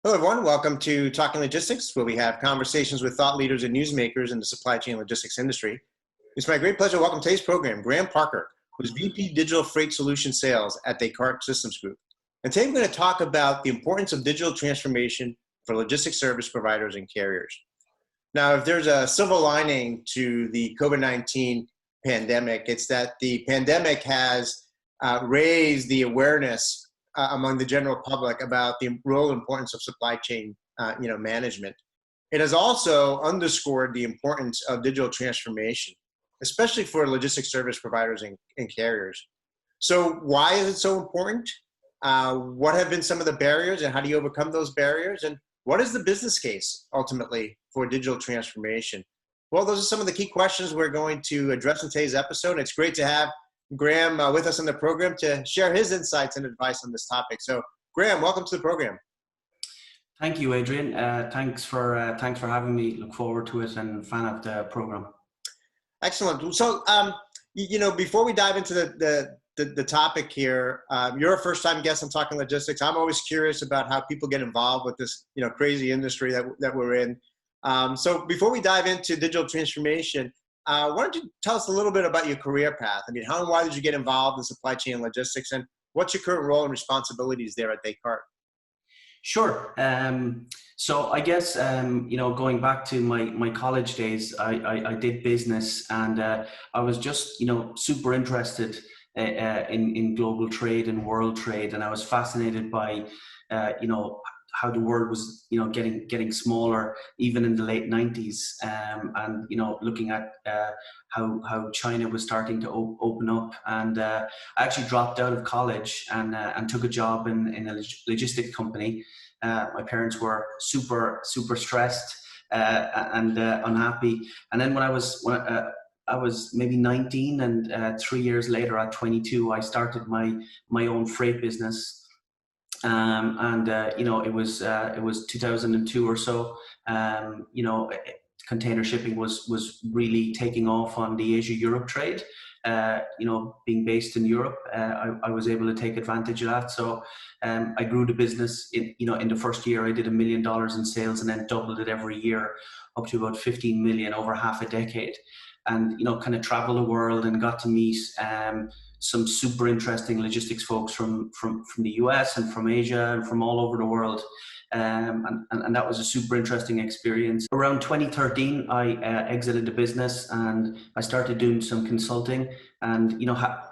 Hello, everyone. Welcome to Talking Logistics, where we have conversations with thought leaders and newsmakers in the supply chain logistics industry. It's my great pleasure to welcome today's program, Graham Parker, who's VP Digital Freight Solution Sales at Descartes Systems Group. And today we're going to talk about the importance of digital transformation for logistics service providers and carriers. Now, if there's a silver lining to the COVID-19 pandemic, it's that the pandemic has raised the awareness among the general public about the role and importance of supply chain management. It has also underscored the importance of digital transformation, especially for logistics service providers and carriers. So why is it so important? What have been some of the barriers and how do you overcome those barriers? And what is the business case ultimately for digital transformation? Well, those are some of the key questions we're going to address in today's episode. It's great to have Graham with us on the program to share his insights and advice on this topic. So Graham, welcome to the program. Thank you, Adrian. Thanks for having me. Look forward to it and fan of the program. Excellent. So, before we dive into the topic here, you're a first-time guest on Talking Logistics. I'm always curious about how people get involved with this, crazy industry that we're in. So before we dive into digital transformation, why don't you tell us a little bit about your career path? I mean, how and why did you get involved in supply chain logistics, and what's your current role and responsibilities there at Descartes? Sure. So I guess, going back to my college days, I did business, and I was just, super interested in global trade and world trade. And I was fascinated by, how the world was, getting smaller, even in the late 90s, and looking at how China was starting to open up. And I actually dropped out of college and took a job in a logistics company. My parents were super stressed and unhappy. And then when I was maybe 19, and 3 years later, at 22, I started my own freight business. It was 2002 or so. Container shipping was really taking off on the Asia-Europe trade. Being based in Europe, I was able to take advantage of that. So I grew the business. In the first year, I did $1 million in sales, and then doubled it every year up to about 15 million over half a decade. And kind of traveled the world and got to meet some super interesting logistics folks from the US and from Asia and from all over the world. And that was a super interesting experience. Around 2013, I exited the business and I started doing some consulting. And,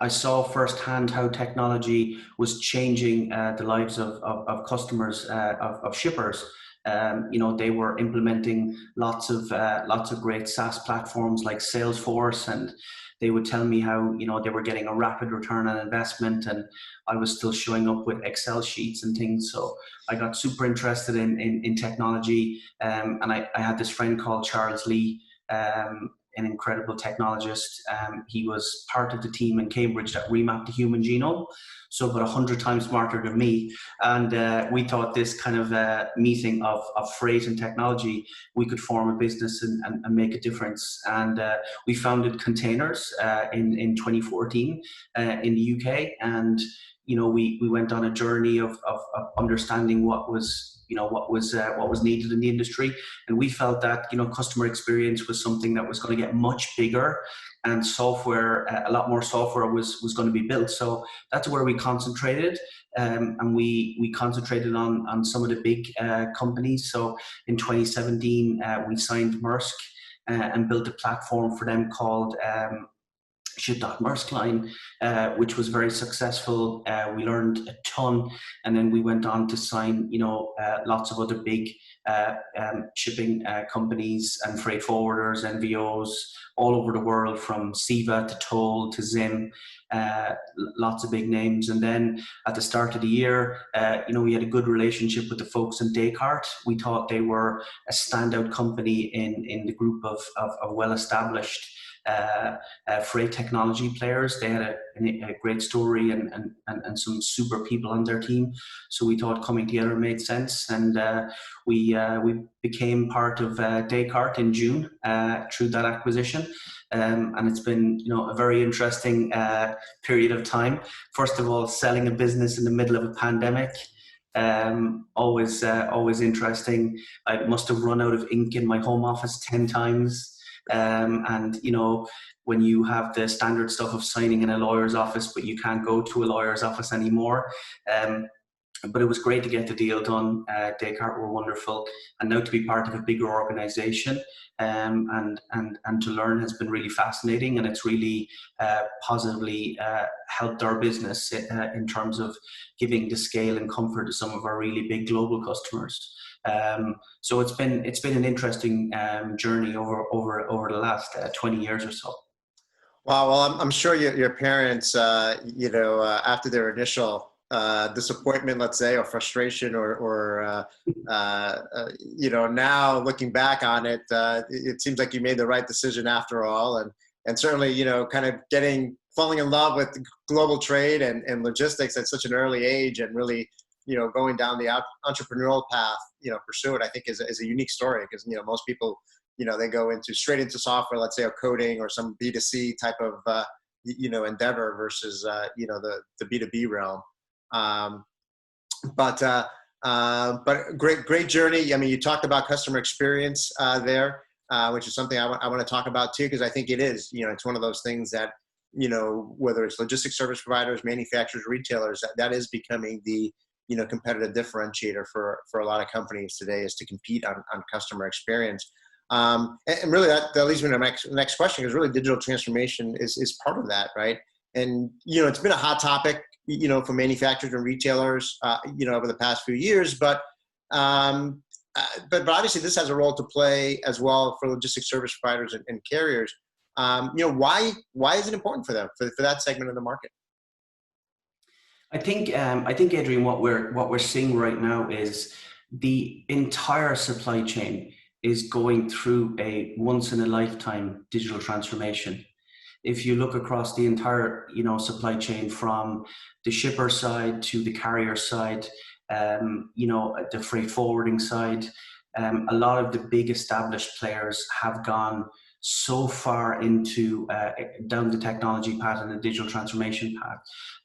I saw firsthand how technology was changing the lives of customers, of shippers. They were implementing lots of great SaaS platforms like Salesforce, and they would tell me how, they were getting a rapid return on investment, and I was still showing up with Excel sheets and things. So I got super interested in technology. And I had this friend called Charles Lee, an incredible technologist. He was part of the team in Cambridge that remapped the human genome, so about 100 times smarter than me. And we thought this kind of meeting of freight and technology, we could form a business and make a difference. And we founded Containers in 2014 in the UK. And we went on a journey of understanding what was needed in the industry, and we felt that customer experience was something that was going to get much bigger, and software, a lot more software was going to be built. So that's where we concentrated, and we concentrated on some of the big companies. So in 2017, we signed Maersk and built a platform for them called Ship.Maersk Line, which was very successful. We learned a ton, and then we went on to sign, lots of other big shipping companies and freight forwarders, NVOs, all over the world, from Siva to Toll to Zim, lots of big names. And then at the start of the year, we had a good relationship with the folks in Descartes. We thought they were a standout company in the group of well-established freight technology players. They had a great story and some super people on their team. So we thought coming together made sense, and we became part of Descartes in June through that acquisition. And it's been, a very interesting period of time. First of all, selling a business in the middle of a pandemic, Always interesting. I must have run out of ink in my home office 10 times. And, when you have the standard stuff of signing in a lawyer's office, but you can't go to a lawyer's office anymore. But it was great to get the deal done. Descartes were wonderful, and now to be part of a bigger organisation and to learn has been really fascinating, and it's really positively helped our business in terms of giving the scale and comfort to some of our really big global customers. So it's been an interesting journey over the last 20 years or so. Wow. Well, I'm sure your parents, after their initial disappointment, let's say, or frustration, or now looking back on it, it seems like you made the right decision after all, and certainly, kind of falling in love with global trade and logistics at such an early age, and really, going down the entrepreneurial path, pursue it, I think is a unique story, because, most people, they go straight into software, let's say, or coding or some B2C type of, endeavor versus, the B2B realm. But great journey. I mean, you talked about customer experience there, which is something I want to talk about too, because I think it is, it's one of those things that, whether it's logistics service providers, manufacturers, retailers, that is becoming the, competitive differentiator for a lot of companies today, is to compete on customer experience. And really that leads me to the next question, because really digital transformation is part of that, right? And, it's been a hot topic, for manufacturers and retailers, over the past few years, but obviously this has a role to play as well for logistics service providers and carriers. Why is it important for them, for that segment of the market? I think, Adrian, what we're seeing right now is the entire supply chain is going through a once in a lifetime digital transformation. If you look across the entire, supply chain, from the shipper side to the carrier side, the freight forwarding side, a lot of the big established players have gone so far into down the technology path and the digital transformation path.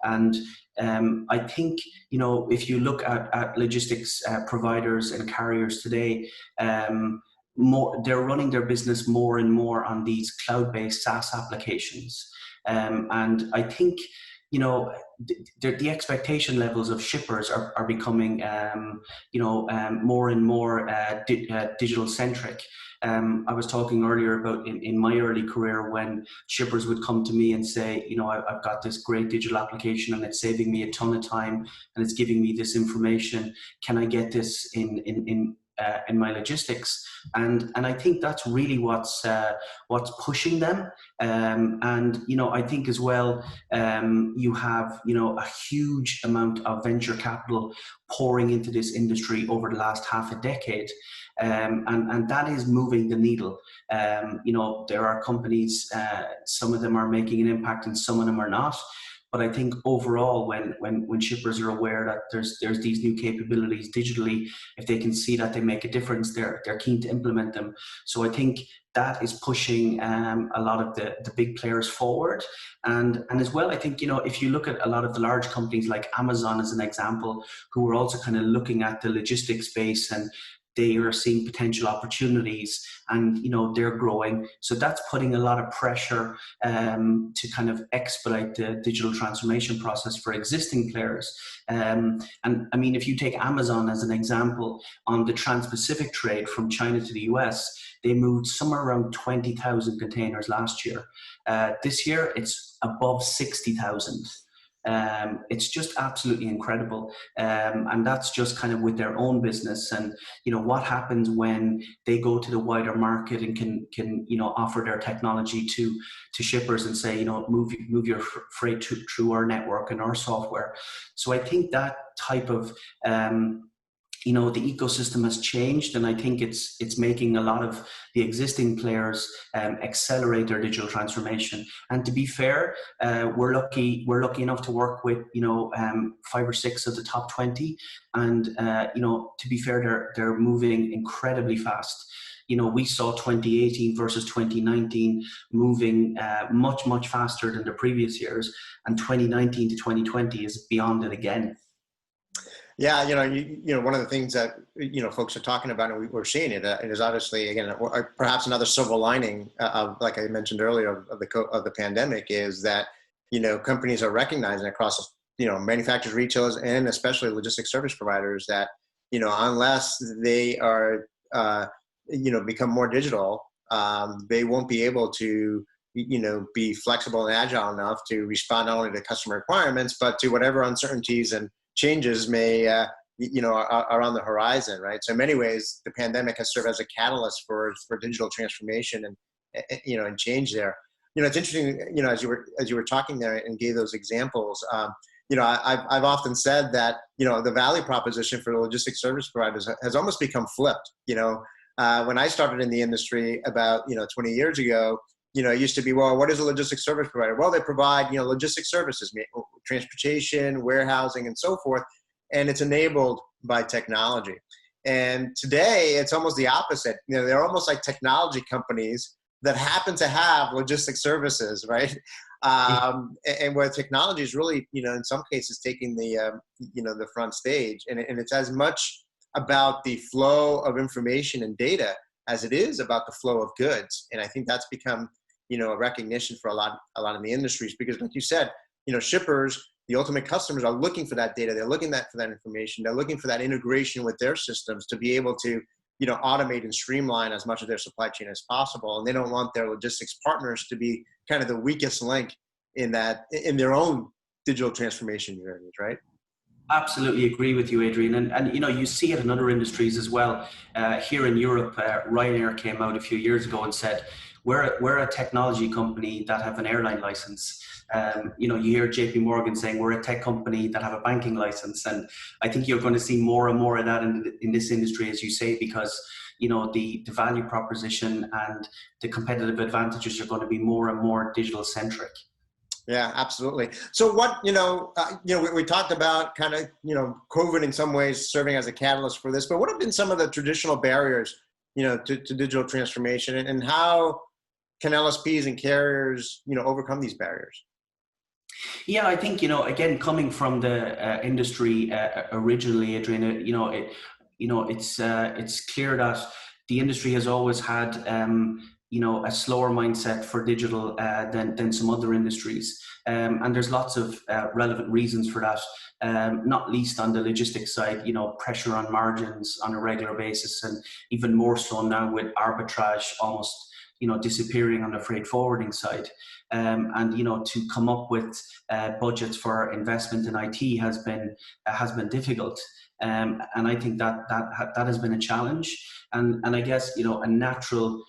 And I think, if you look at logistics providers and carriers today, they're running their business more and more on these cloud-based SaaS applications. And I think, the expectation levels of shippers are becoming, more and more digital centric. I was talking earlier about in my early career, when shippers would come to me and say, I've got this great digital application and it's saving me a ton of time and it's giving me this information. Can I get this in my logistics? And I think that's really what's pushing them. And I think as well, you have a huge amount of venture capital pouring into this industry over the last half a decade. And that is moving the needle. There are companies, some of them are making an impact and some of them are not. But I think overall, when shippers are aware that there's these new capabilities digitally, if they can see that they make a difference, they're keen to implement them. So I think that is pushing a lot of the big players forward. And as well, I think, if you look at a lot of the large companies like Amazon as an example, who are also kind of looking at the logistics space, and they are seeing potential opportunities, and they're growing. So that's putting a lot of pressure to kind of expedite the digital transformation process for existing players. And I mean, if you take Amazon as an example, on the Trans-Pacific trade from China to the US, they moved somewhere around 20,000 containers last year. This year, it's above 60,000. It's just absolutely incredible. And that's just kind of with their own business. And, what happens when they go to the wider market and can offer their technology to shippers and say, move your freight through our network and our software. So I think that type of, the ecosystem has changed, and I think it's making a lot of the existing players accelerate their digital transformation. And to be fair, we're lucky enough to work with 5 or 6 of the top 20, and to be fair, they're moving incredibly fast. We saw 2018 versus 2019 moving much faster than the previous years, and 2019 to 2020 is beyond it again. Yeah, one of the things that folks are talking about, and we're seeing it, it is obviously again perhaps another silver lining of, like I mentioned earlier, of the pandemic, is that companies are recognizing across manufacturers, retailers, and especially logistics service providers that unless they are become more digital, they won't be able to be flexible and agile enough to respond not only to customer requirements but to whatever uncertainties and changes may are on the horizon, right? So in many ways, the pandemic has served as a catalyst for digital transformation and change there. It's interesting, as you were talking there and gave those examples. I've often said that the value proposition for the logistics service providers has almost become flipped. When I started in the industry about 20 years ago, it used to be, well, what is a logistics service provider? Well, they provide logistics services, transportation, warehousing, and so forth, and it's enabled by technology. And today, it's almost the opposite. They're almost like technology companies that happen to have logistics services, right? And where technology is really, in some cases, taking the front stage, and it's as much about the flow of information and data as it is about the flow of goods. And I think that's become, a recognition for a lot of the industries, because like you said, shippers, the ultimate customers, are looking for that data. They're looking for that information. They're looking for that integration with their systems to be able to, automate and streamline as much of their supply chain as possible. And they don't want their logistics partners to be kind of the weakest link in their own digital transformation journeys, right? Absolutely agree with you, Adrian. And you see it in other industries as well. Here in Europe, Ryanair came out a few years ago and said, we're a technology company that have an airline license. You hear JP Morgan saying we're a tech company that have a banking license. And I think you're going to see more and more of that in this industry, as you say, because the value proposition and the competitive advantages are going to be more and more digital centric. Yeah, absolutely. So what, we talked about kind of, COVID in some ways serving as a catalyst for this, but what have been some of the traditional barriers, to digital transformation, and how can LSPs and carriers, overcome these barriers? Yeah, I think, again, coming from the industry originally, Adrian, it's clear that the industry has always had, a slower mindset for digital than some other industries. And there's lots of relevant reasons for that, not least on the logistics side, pressure on margins on a regular basis, and even more so now with arbitrage almost, disappearing on the freight forwarding side. And to come up with budgets for investment in IT has been difficult, and I think that has been a challenge. And I guess a natural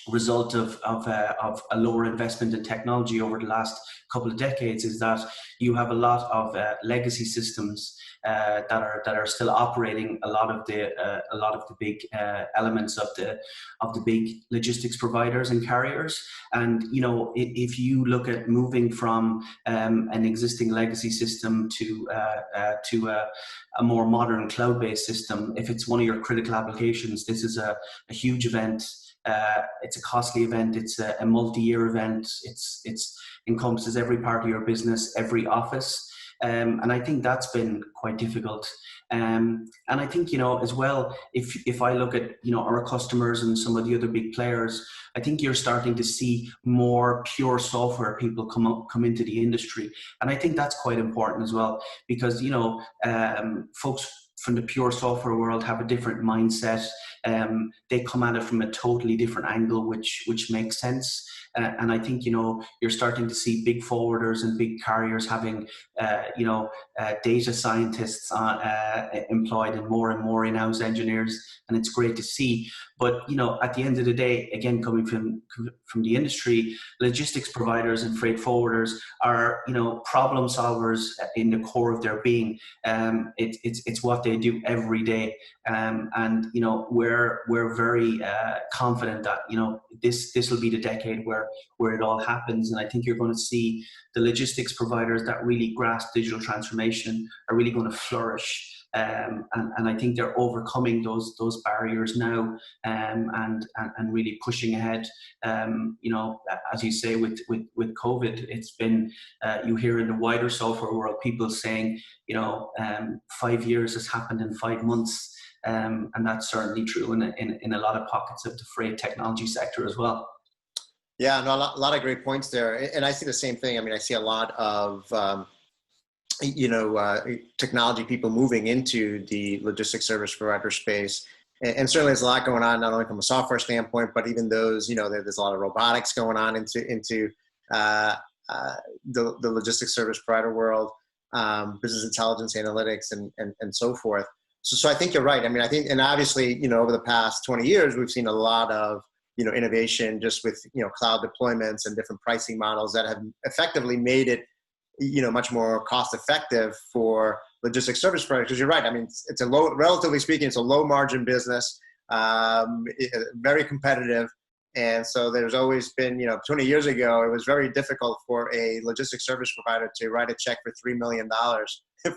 result of a lower investment in technology over the last couple of decades is that you have a lot of legacy systems that are still operating a lot of the big elements of the big logistics providers and carriers. And if you look at moving from an existing legacy system to a more modern cloud-based system, if it's one of your critical applications, this is a huge event. It's a costly event. It's a multi-year event. It's encompasses every part of your business, every office. And I think that's been quite difficult. And I think, as well, if I look at, our customers and some of the other big players, I think you're starting to see more pure software people come into the industry. And I think that's quite important as well, because, folks from the pure software world have a different mindset. They come at it from a totally different angle, which makes sense. And I think, you're starting to see big forwarders and big carriers having, data scientists employed and more in-house engineers. And it's great to see. But, at the end of the day, again, coming from the industry, logistics providers and freight forwarders are, problem solvers in the core of their being. It's what they do every day. And, we're very confident that, this will be the decade where it all happens. And I think you're going to see the logistics providers that really grasp digital transformation are really going to flourish. And I think they're overcoming those barriers now, and really pushing ahead. As you say, with COVID, it's been, you hear in the wider software world people saying, 5 years has happened in 5 months. And that's certainly true in a lot of pockets of the freight technology sector as well. Yeah, no, a lot of great points there. And I see the same thing. I mean, I see a lot of, technology people moving into the logistics service provider space. And certainly there's a lot going on, not only from a software standpoint, but even those, there's a lot of robotics going on into the logistics service provider world, business intelligence, analytics, and so forth. So I think you're right. I mean, I think, and obviously, over the past 20 years, we've seen a lot of, innovation just with, cloud deployments and different pricing models that have effectively made it, much more cost effective for logistics service providers. Because you're right. I mean, it's relatively speaking, it's a low margin business, very competitive. And so there's always been, 20 years ago, it was very difficult for a logistics service provider to write a check for $3 million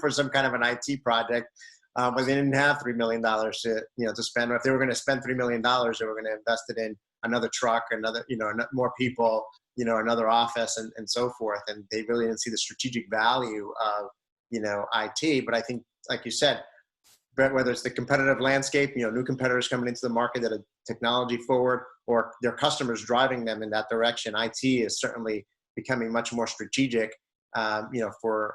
for some kind of an IT project. But they didn't have $3 million to spend. Or if they were going to spend $3 million, they were going to invest it in another truck, another, more people, another office, and so forth. And they really didn't see the strategic value of, IT. But I think, like you said, Brett, whether it's the competitive landscape, new competitors coming into the market that are technology forward, or their customers driving them in that direction, IT is certainly becoming much more strategic, for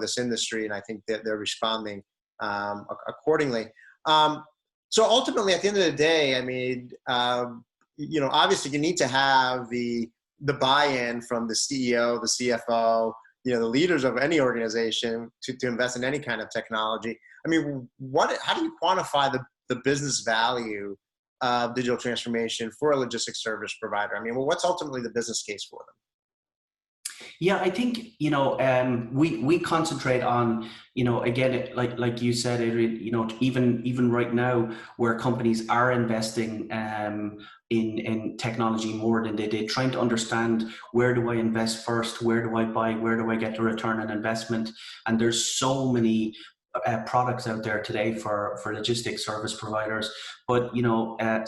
this industry. And I think that they're responding accordingly. So ultimately, at the end of the day, I mean, obviously you need to have the buy-in from the CEO, the CFO, the leaders of any organization to invest in any kind of technology. I mean, how do you quantify the business value of digital transformation for a logistics service provider? I mean, what's ultimately the business case for them? Yeah, I think, we concentrate on, again, like you said, even right now where companies are investing in technology more than they did, trying to understand, where do I invest first? Where do I buy? Where do I get the return on investment? And there's so many products out there today for logistics service providers. But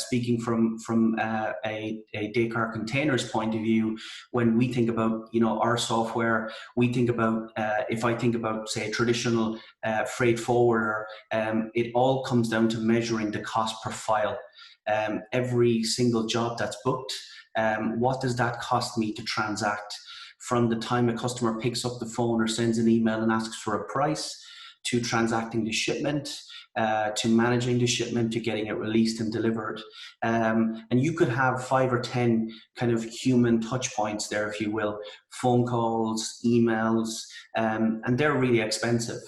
speaking from a Descartes Containers point of view, when we think about our software, we think about if I think about, say, a traditional freight forwarder, it all comes down to measuring the cost per file. Every single job that's booked, what does that cost me to transact? From the time a customer picks up the phone or sends an email and asks for a price, to transacting the shipment, to managing the shipment, to getting it released and delivered. And you could have 5 or 10 kind of human touch points there, if you will, phone calls, emails, and they're really expensive.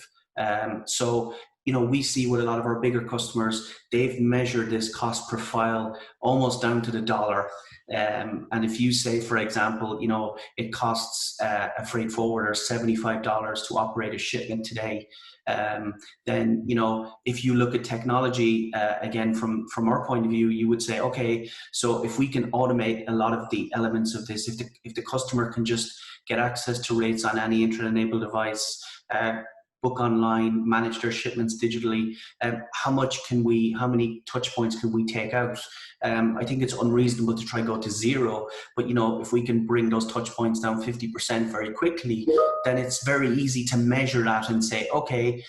So we see with a lot of our bigger customers, they've measured this cost per file almost down to the dollar. And if you say, for example, it costs a freight forwarder $75 to operate a shipment today, then, if you look at technology, again, from our point of view, you would say, okay, so if we can automate a lot of the elements of this, if the customer can just get access to rates on any internet-enabled device, book online, manage their shipments digitally, how many touch points can we take out? I think it's unreasonable to try and go to zero, but if we can bring those touch points down 50% very quickly, then it's very easy to measure that and say, okay,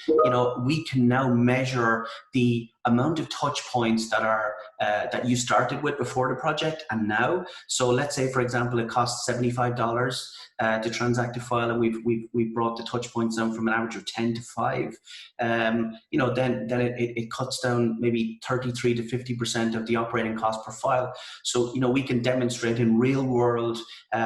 we can now measure the amount of touch points that are that you started with before the project and now. So let's say, for example, it costs $75 to transact a file, and we've brought the touch points down from an average of 10 to 5. Then it cuts down maybe 33 to 50% of the operating cost per file. So we can demonstrate in real world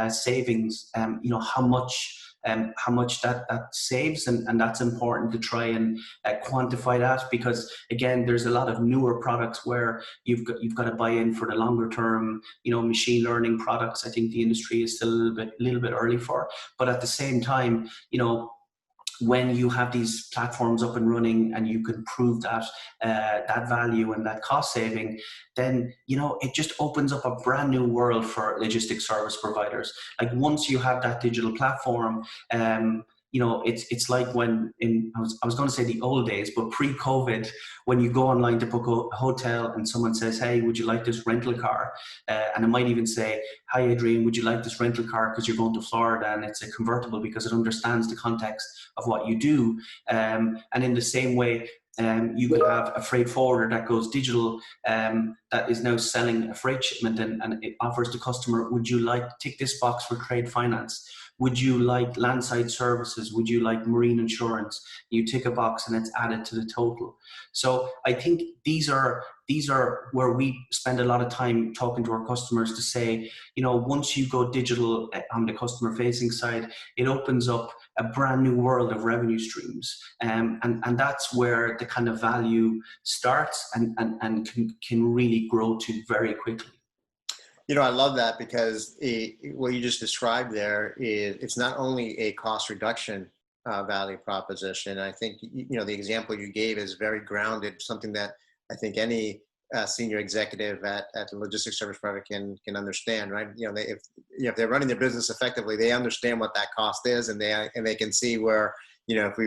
savings, how much that saves, and that's important to try and quantify that, because again, there's a lot of newer products where you've got to buy in for the longer term, machine learning products. I think the industry is still a little bit early for, but at the same time, when you have these platforms up and running and you can prove that that value and that cost saving, then it just opens up a brand new world for logistics service providers. Like once you have that digital platform, it's like when I was going to say the old days, but pre-COVID, when you go online to book a hotel and someone says, hey, would you like this rental car? And it might even say, hi, Adrian, would you like this rental car because you're going to Florida, and it's a convertible because it understands the context of what you do. And in the same way, you could have a freight forwarder that goes digital, that is now selling a freight shipment, and it offers the customer, would you like tick this box for trade finance? Would you like landside services? Would you like marine insurance? You tick a box and it's added to the total. So I think these are where we spend a lot of time talking to our customers to say, once you go digital on the customer facing side, it opens up a brand new world of revenue streams. And that's where the kind of value starts and can really grow to very quickly. I love that, because what you just described there is, it's not only a cost reduction value proposition. I think, the example you gave is very grounded, something that I think any senior executive at a logistics service provider can understand, right? If they're running their business effectively, they understand what that cost is, and they can see where, if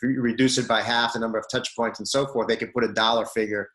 you reduce it by half the number of touch points and so forth, they can put a dollar figure,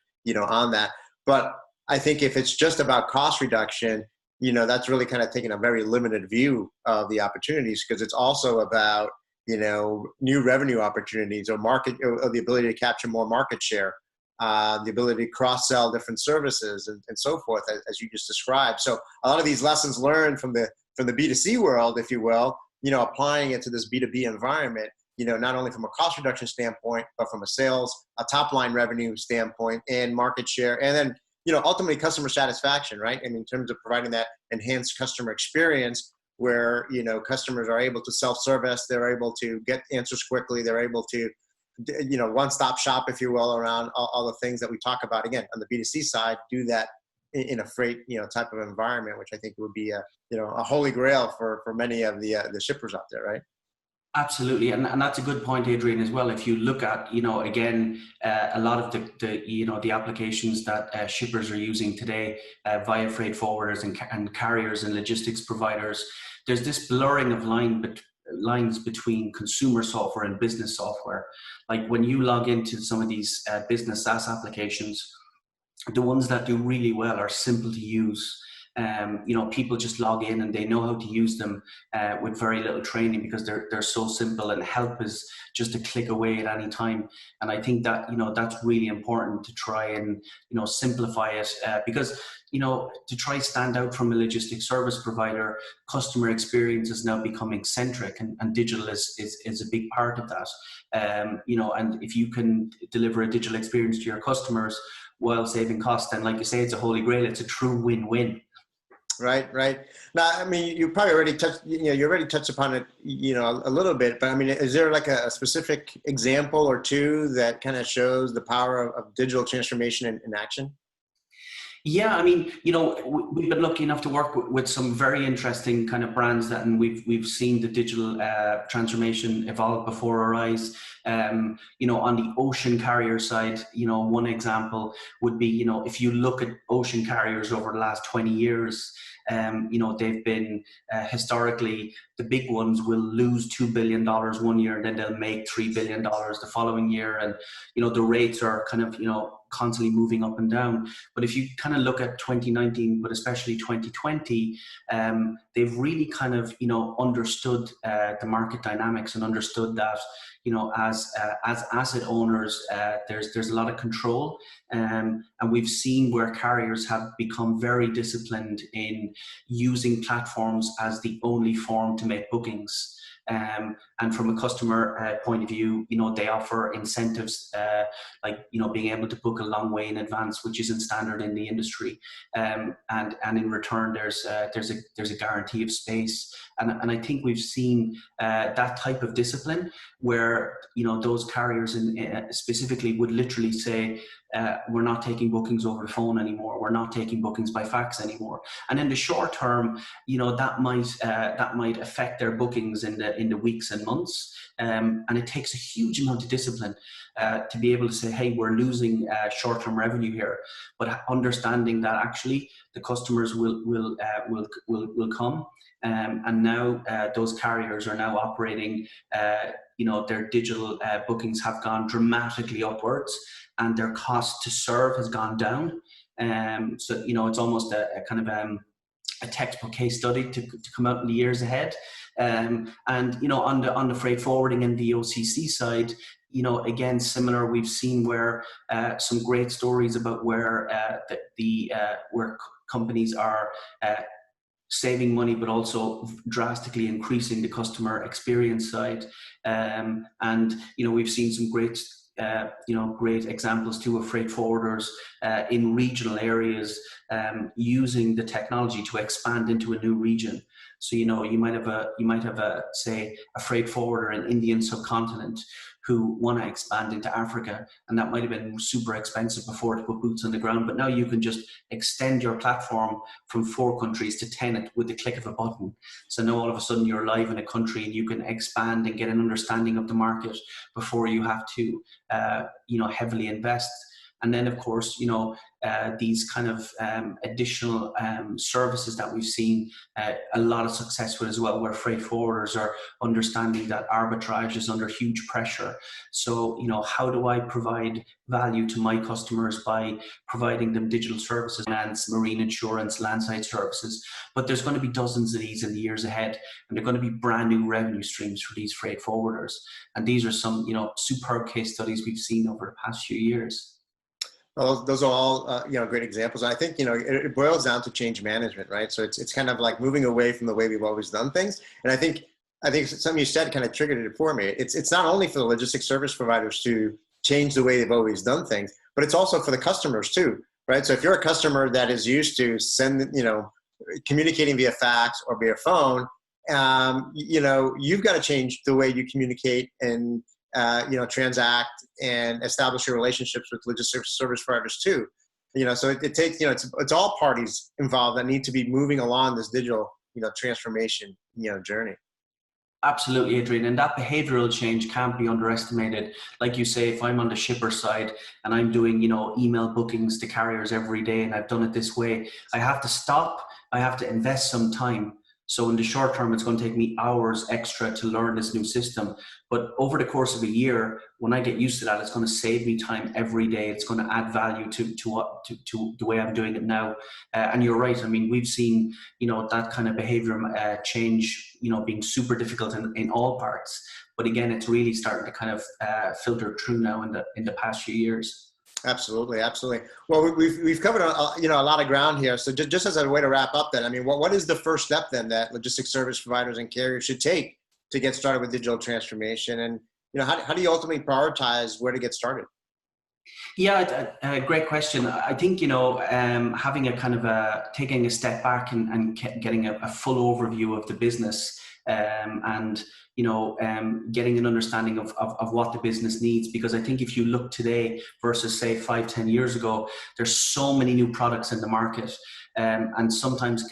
on that. But I think if it's just about cost reduction, that's really kind of taking a very limited view of the opportunities, because it's also about, new revenue opportunities or the ability to capture more market share, the ability to cross-sell different services and so forth, as you just described. So a lot of these lessons learned from the B2C world, if you will, applying it to this B2B environment, not only from a cost reduction standpoint, but from a top line revenue standpoint, and market share, and then ultimately customer satisfaction, right? And in terms of providing that enhanced customer experience where, customers are able to self-service, they're able to get answers quickly, they're able to, one-stop shop, if you will, around all the things that we talk about. Again, on the B2C side, do that in a freight, type of environment, which I think would be a holy grail for many of the shippers out there, right? Absolutely, and that's a good point, Adrian, as well. If you look at, again, a lot of the applications that shippers are using today via freight forwarders and carriers and logistics providers, there's this blurring of lines between consumer software and business software. Like when you log into some of these business SaaS applications, the ones that do really well are simple to use. People just log in and they know how to use them with very little training, because they're so simple, and help is just a click away at any time. And I think that, that's really important to try and, simplify it, because, to try stand out from a logistics service provider, customer experience is now becoming centric, and digital is a big part of that. And if you can deliver a digital experience to your customers while saving costs, then, like you say, it's a holy grail. It's a true win-win. Right. Now, I mean, you probably already touched, you already touched upon it, a little bit, but I mean, is there like a specific example or two that kind of shows the power of digital transformation in action? Yeah, I mean, we've been lucky enough to work with some very interesting kind of brands and we've seen the digital transformation evolve before our eyes. On the ocean carrier side, one example would be, if you look at ocean carriers over the last 20 years, they've been historically, the big ones will lose $2 billion one year, and then they'll make $3 billion the following year. And, the rates are kind of, constantly moving up and down. But if you kind of look at 2019, but especially 2020, they've really kind of, understood the market dynamics and understood that, as asset owners, there's a lot of control. And we've seen where carriers have become very disciplined in using platforms as the only form to make bookings. And from a customer point of view, they offer incentives like, being able to book a long way in advance, which isn't standard in the industry. And in return, there's a guarantee of space. And I think we've seen that type of discipline where, those carriers specifically would literally say, we're not taking bookings over the phone anymore. We're not taking bookings by fax anymore. And in the short term, that might affect their bookings in the weeks and months. And it takes a huge amount of discipline to be able to say, hey, we're losing short-term revenue here, but understanding that actually the customers will come. And now those carriers are now operating, their digital bookings have gone dramatically upwards, and their cost to serve has gone down. So, it's almost a kind of a textbook case study to come out in the years ahead. And, on the freight forwarding and the OCC side, again, similar, we've seen where some great stories about where where companies are saving money, but also drastically increasing the customer experience side. And, we've seen some great examples too of freight forwarders in regional areas using the technology to expand into a new region. So, you might have say a freight forwarder in Indian subcontinent who want to expand into Africa, and that might have been super expensive before to put boots on the ground, but now you can just extend your platform from 4 countries to 10 with the click of a button. So now all of a sudden you're live in a country and you can expand and get an understanding of the market before you have to heavily invest. And then, of course, these kind of additional services that we've seen a lot of success with as well, where freight forwarders are understanding that arbitrage is under huge pressure. So, how do I provide value to my customers by providing them digital services, finance, marine insurance, landside services? But there's going to be dozens of these in the years ahead, and they're going to be brand new revenue streams for these freight forwarders. And these are some, superb case studies we've seen over the past few years. Well, those are all, great examples. I think, it boils down to change management, right? So it's kind of like moving away from the way we've always done things. And I think something you said kind of triggered it for me. It's not only for the logistics service providers to change the way they've always done things, but it's also for the customers too, right? So if you're a customer that is used to communicating via fax or via phone, you've got to change the way you communicate and transact and establish your relationships with logistics service providers too. So it takes, it's all parties involved that need to be moving along this digital, transformation, journey. Absolutely, Adrian. And that behavioral change can't be underestimated. Like you say, if I'm on the shipper side and I'm doing, email bookings to carriers every day, and I've done it this way, I have to stop. I have to invest some time. So in the short term, it's going to take me hours extra to learn this new system. But over the course of a year, when I get used to that, it's going to save me time every day. It's going to add value to the way I'm doing it now. And you're right. I mean, we've seen, that kind of behavior change, being super difficult in all parts. But again, it's really starting to kind of filter through now in the past few years. Absolutely. Well, we've covered a lot of ground here. So just as a way to wrap up, then, I mean, what is the first step then that logistics service providers and carriers should take to get started with digital transformation? And how do you ultimately prioritize where to get started? Yeah, great question. I think having a kind of taking a step back and getting a full overview of the business and getting an understanding of what the business needs. Because I think if you look today versus say 5-10 years ago, there's so many new products in the market. And sometimes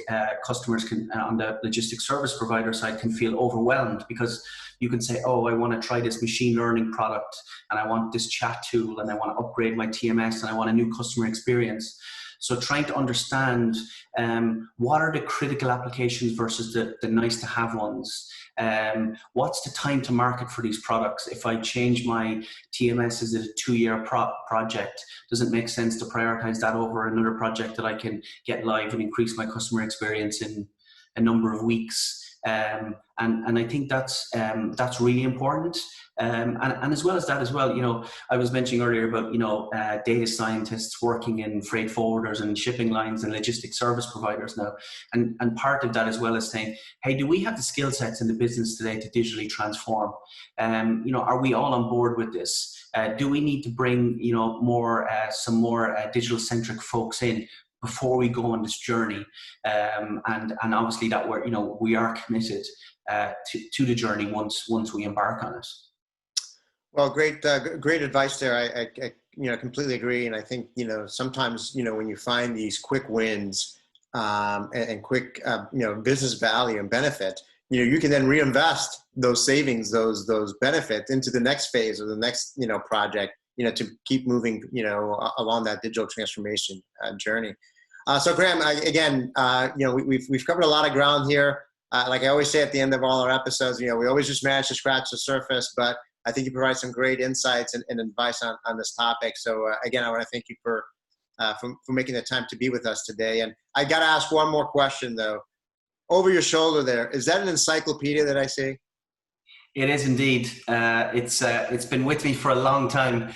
customers can, on the logistics service provider side, can feel overwhelmed because you can say, oh, I want to try this machine learning product and I want this chat tool and I want to upgrade my TMS and I want a new customer experience. So trying to understand what are the critical applications versus the nice to have ones. What's the time to market for these products? If I change my TMS, is it a 2-year project? Does it make sense to prioritize that over another project that I can get live and increase my customer experience in a number of weeks? And I think that's really important. And as well as that as well, I was mentioning earlier about, data scientists working in freight forwarders and shipping lines and logistics service providers now. And part of that as well is saying, hey, do we have the skill sets in the business today to digitally transform? Are we all on board with this? Do we need to bring, some more digital centric folks in before we go on this journey? And obviously that we are committed to the journey once we embark on it. Well, great advice there. I completely agree. And I think, sometimes, when you find these quick wins and quick, business value and benefit, you can then reinvest those savings, those benefits into the next phase or the next, project, to keep moving, along that digital transformation journey. So Graham, again, we've covered a lot of ground here. Like I always say at the end of all our episodes, we always just manage to scratch the surface, but I think you provide some great insights and advice on this topic. So again, I want to thank you for making the time to be with us today. And I got to ask one more question though. Over your shoulder there, is that an encyclopedia that I see? It is indeed. It's been with me for a long time,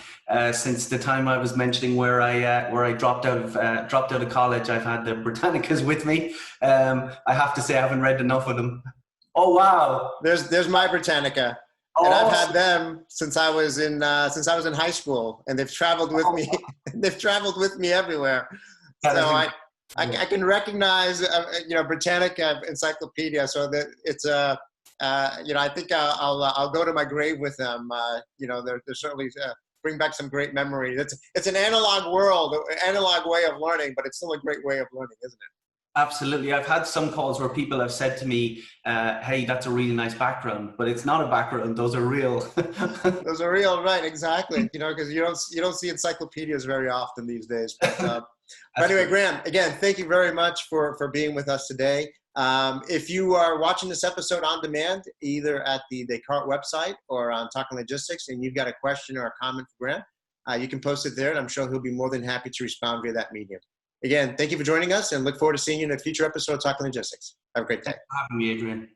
since the time I was mentioning where I dropped out of college. I've had the Britannicas with me. I have to say I haven't read enough of them. Oh wow! There's my Britannica, and I've had them since I was in high school, and they've traveled with me. They've traveled with me everywhere. So I can recognize Britannica encyclopedia. So that it's I think I'll go to my grave with them. They're certainly bring back some great memories. It's an analog world, analog way of learning, but it's still a great way of learning, isn't it? Absolutely. I've had some calls where people have said to me, hey, that's a really nice background, but it's not a background. Those are real. Those are real, right? Exactly. Because you don't see encyclopedias very often these days. But anyway, Graham, again, thank you very much for being with us today. If you are watching this episode on demand, either at the Descartes website or on Talking Logistics, and you've got a question or a comment for Graham, you can post it there, and I'm sure he'll be more than happy to respond via that medium. Again, thank you for joining us, and look forward to seeing you in a future episode of Talking Logistics. Have a great day. Thanks for having me, Adrian.